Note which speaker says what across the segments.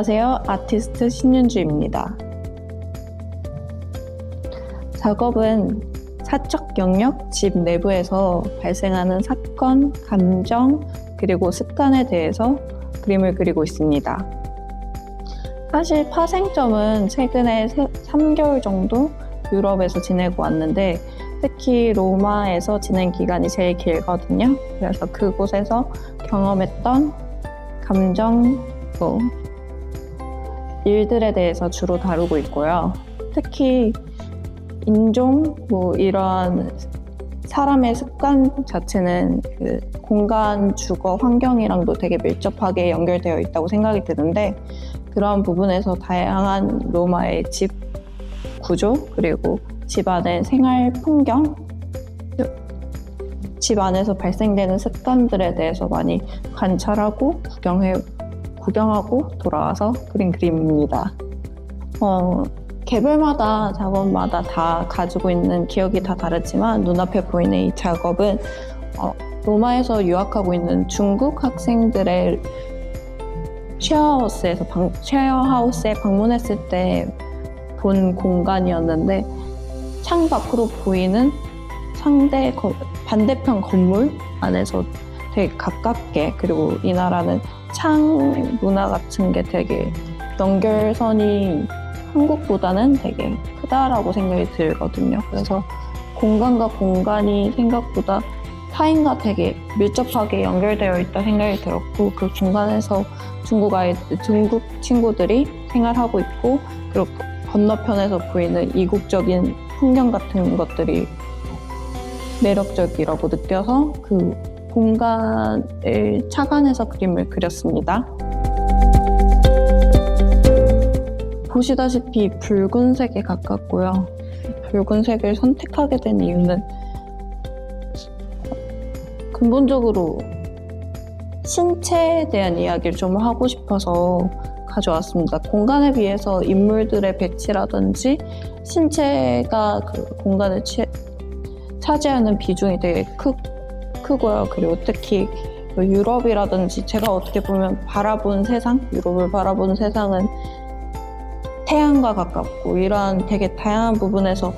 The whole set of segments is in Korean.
Speaker 1: 안녕하세요. 아티스트 신윤주입니다. 작업은 사적 영역, 집 내부에서 발생하는 사건, 감정, 그리고 습관에 대해서 그림을 그리고 있습니다. 사실 파생점은 최근에 3개월 정도 유럽에서 지내고 왔는데 특히 로마에서 지낸 기간이 제일 길거든요. 그래서 그곳에서 경험했던 감정, 일들에 대해서 주로 다루고 있고요. 특히 인종, 이런 사람의 습관 자체는 그 공간, 주거, 환경이랑도 되게 밀접하게 연결되어 있다고 생각이 드는데 그런 부분에서 다양한 로마의 집 구조, 그리고 집 안의 생활 풍경, 집 안에서 발생되는 습관들에 대해서 많이 관찰하고 구경하고 돌아와서 그린 그림입니다. 개별마다 작업마다 다 가지고 있는 기억이 다 다르지만 눈앞에 보이는 이 작업은 로마에서 유학하고 있는 중국 학생들의 쉐어하우스에 방문했을 때 본 공간이었는데 창 밖으로 보이는 반대편 건물 안에서 되게 가깝게, 그리고 이 나라는 창 문화 같은 게 되게 연결선이 한국보다는 되게 크다라고 생각이 들거든요. 그래서 공간과 공간이 생각보다 타인과 되게 밀접하게 연결되어 있다 생각이 들었고, 그 공간에서 중국 친구들이 생활하고 있고, 그리고 건너편에서 보이는 이국적인 풍경 같은 것들이 매력적이라고 느껴서 그 공간을 착안해서 그림을 그렸습니다. 보시다시피 붉은색에 가깝고요. 붉은색을 선택하게 된 이유는 근본적으로 신체에 대한 이야기를 좀 하고 싶어서 가져왔습니다. 공간에 비해서 인물들의 배치라든지 신체가 그 공간을 차지하는 비중이 되게 크고요. 그리고 특히 유럽이라든지 제가 어떻게 보면 유럽을 바라본 세상은 태양과 가깝고 이러한 되게 다양한 부분에서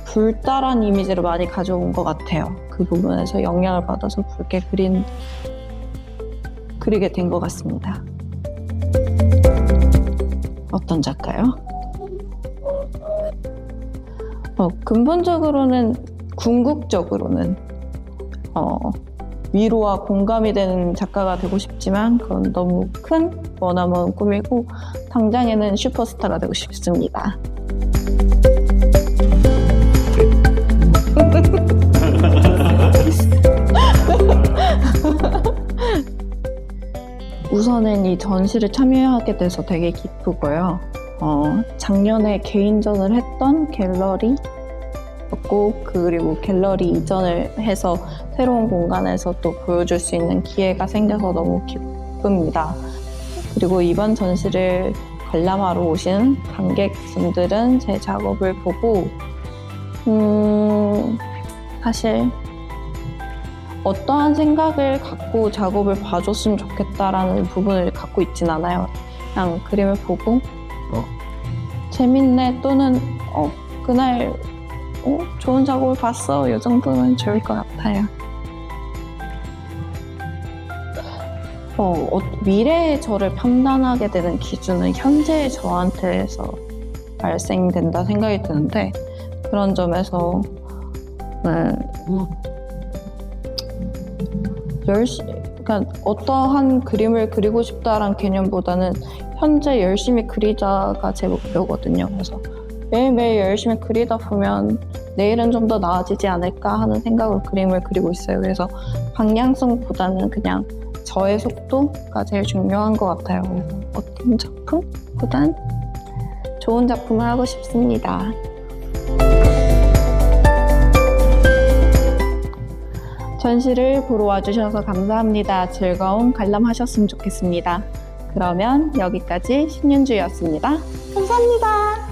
Speaker 1: 불달한 이미지를 많이 가져온 것 같아요. 그 부분에서 영향을 받아서 붉게 그리게 된 것 같습니다. 어떤 작가요? 근본적으로는 궁극적으로는 위로와 공감이 되는 작가가 되고 싶지만 그건 너무 큰 머나먼 꿈이고 당장에는 슈퍼스타가 되고 싶습니다. 우선은 이 전시를 참여하게 돼서 되게 기쁘고요. 작년에 개인전을 했던 갤러리였고, 그리고 갤러리 이전을 해서 새로운 공간에서 또 보여줄 수 있는 기회가 생겨서 너무 기쁩니다. 그리고 이번 전시를 관람하러 오신 관객분들은 제 작업을 보고 사실 어떠한 생각을 갖고 작업을 봐줬으면 좋겠다라는 부분을 갖고 있진 않아요. 그냥 그림을 보고 재밌네, 또는 그날 좋은 작업을 봤어, 이 정도면 좋을 것 같아요. 미래의 저를 판단하게 되는 기준은 현재의 저한테서 발생된다 생각이 드는데, 그런 점에서 그러니까 어떠한 그림을 그리고 싶다라는 개념보다는 현재 열심히 그리자가 제 목표거든요. 그래서 매일매일 열심히 그리다 보면 내일은 좀 더 나아지지 않을까 하는 생각으로 그림을 그리고 있어요. 그래서 방향성보다는 그냥 저의 속도가 제일 중요한 것 같아요. 그래서 어떤 작품보단 좋은 작품을 하고 싶습니다. 전시를 보러 와주셔서 감사합니다. 즐거운 관람하셨으면 좋겠습니다. 그러면 여기까지 신윤주였습니다. 감사합니다.